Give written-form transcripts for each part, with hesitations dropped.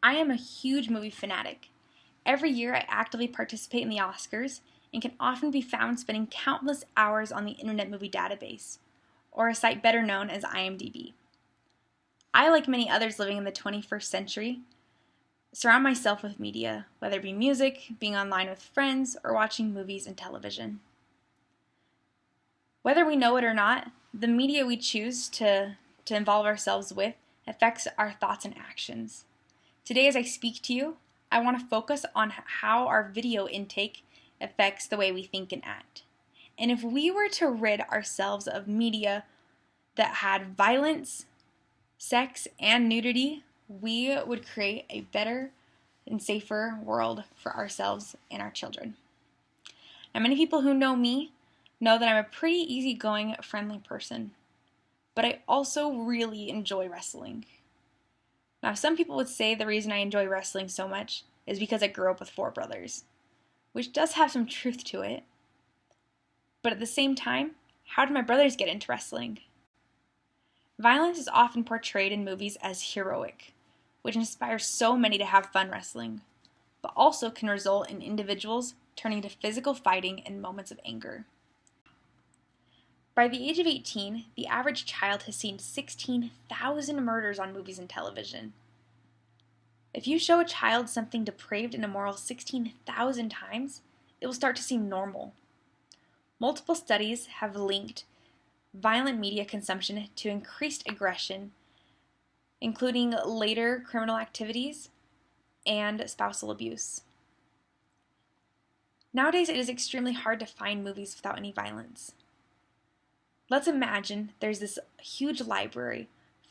I am a huge movie fanatic. Every year I actively participate in the Oscars and can often be found spending countless hours on the Internet Movie Database, or a site better known as IMDb. I, like many others living in the 21st century, surround myself with media, whether it be music, being online with friends, or watching movies and television. Whether we know it or not, the media we choose to involve ourselves with affects our thoughts and actions. Today, as I speak to you, I want to focus on how our video intake affects the way we think and act. And if we were to rid ourselves of media that had violence, sex, and nudity, we would create a better and safer world for ourselves and our children. Now, many people who know me know that I'm a pretty easygoing, friendly person, but I also really enjoy wrestling. Now, some people would say the reason I enjoy wrestling so much is because I grew up with 4 brothers, which does have some truth to it. But at the same time, how did my brothers get into wrestling? Violence is often portrayed in movies as heroic, which inspires so many to have fun wrestling, but also can result in individuals turning to physical fighting in moments of anger. By the age of 18, the average child has seen 16,000 murders on movies and television. If you show a child something depraved and immoral 16,000 times, it will start to seem normal. Multiple studies have linked violent media consumption to increased aggression, including later criminal activities and spousal abuse. Nowadays, it is extremely hard to find movies without any violence. Let's imagine there's this huge library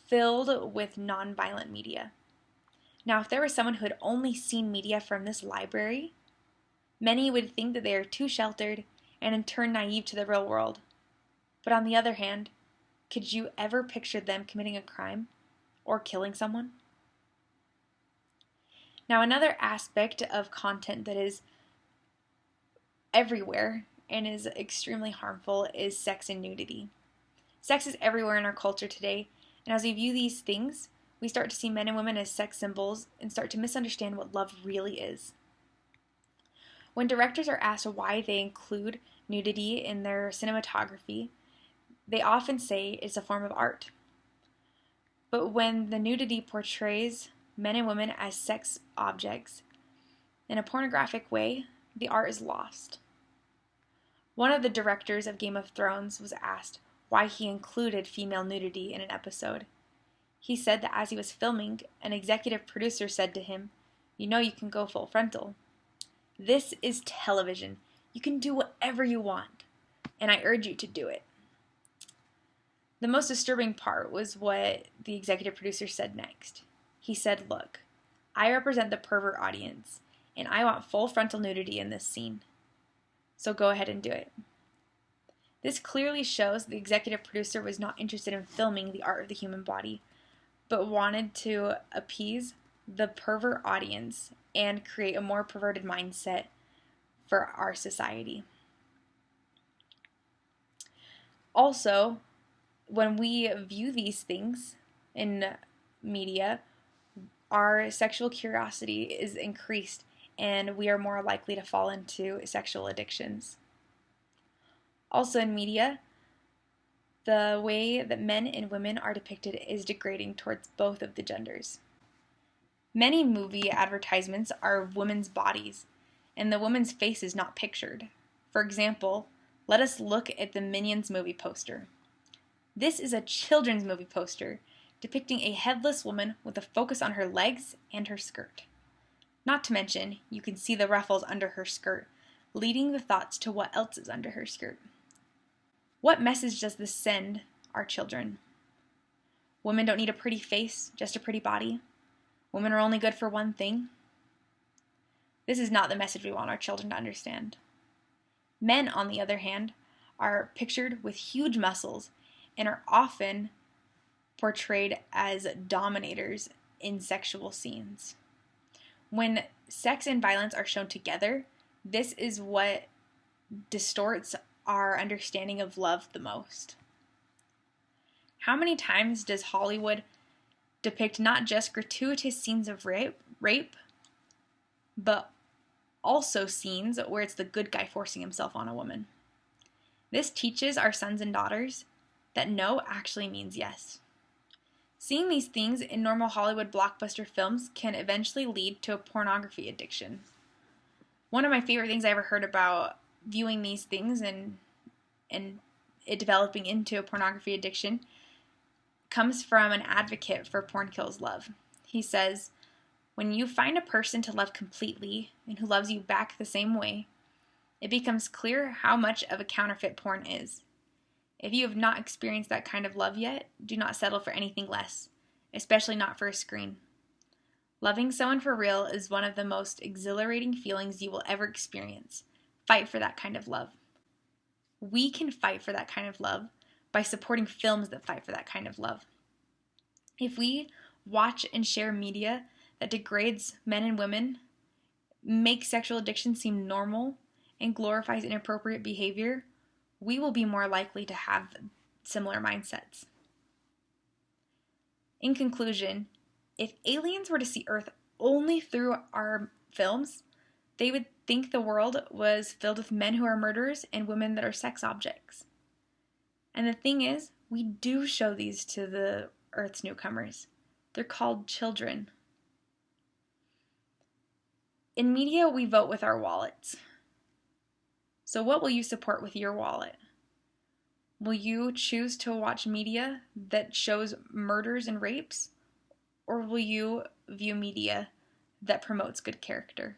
filled with non-violent media. Now, if there was someone who had only seen media from this library, many would think that they are too sheltered and in turn naive to the real world. But on the other hand, could you ever picture them committing a crime or killing someone? Now, another aspect of content that is everywhere and is extremely harmful is sex and nudity. Sex is everywhere in our culture today, and as we view these things, we start to see men and women as sex symbols and start to misunderstand what love really is. When directors are asked why they include nudity in their cinematography, they often say it's a form of art. But when the nudity portrays men and women as sex objects in a pornographic way, the art is lost. One of the directors of Game of Thrones was asked why he included female nudity in an episode. He said that as he was filming, an executive producer said to him, "You know you can go full frontal. This is television. You can do whatever you want, and I urge you to do it." The most disturbing part was what the executive producer said next. He said, "Look, I represent the pervert audience, and I want full frontal nudity in this scene. So go ahead and do it." This clearly shows the executive producer was not interested in filming the art of the human body, but wanted to appease the pervert audience and create a more perverted mindset for our society. Also, when we view these things in media, our sexual curiosity is increased and we are more likely to fall into sexual addictions. Also in media, the way that men and women are depicted is degrading towards both of the genders. Many movie advertisements are of women's bodies, and the woman's face is not pictured. For example, let us look at the Minions movie poster. This is a children's movie poster depicting a headless woman with a focus on her legs and her skirt. Not to mention, you can see the ruffles under her skirt, leading the thoughts to what else is under her skirt. What message does this send our children? Women don't need a pretty face, just a pretty body. Women are only good for one thing. This is not the message we want our children to understand. Men, on the other hand, are pictured with huge muscles and are often portrayed as dominators in sexual scenes. When sex and violence are shown together, this is what distorts our understanding of love the most. How many times does Hollywood depict not just gratuitous scenes of rape, rape, but also scenes where it's the good guy forcing himself on a woman. This teaches our sons and daughters that no actually means yes. Seeing these things in normal Hollywood blockbuster films can eventually lead to a pornography addiction. One of my favorite things I ever heard about viewing these things and it developing into a pornography addiction comes from an advocate for Porn Kills Love. He says, when you find a person to love completely and who loves you back the same way, it becomes clear how much of a counterfeit porn is. If you have not experienced that kind of love yet, do not settle for anything less, especially not for a screen. Loving someone for real is one of the most exhilarating feelings you will ever experience. Fight for that kind of love. We can fight for that kind of love by supporting films that fight for that kind of love. If we watch and share media that degrades men and women, makes sexual addiction seem normal, and glorifies inappropriate behavior, we will be more likely to have similar mindsets. In conclusion, if aliens were to see Earth only through our films, they would think the world was filled with men who are murderers and women that are sex objects. And the thing is, we do show these to the Earth's newcomers. They're called children. In media, we vote with our wallets. So what will you support with your wallet? Will you choose to watch media that shows murders and rapes? Or will you view media that promotes good character?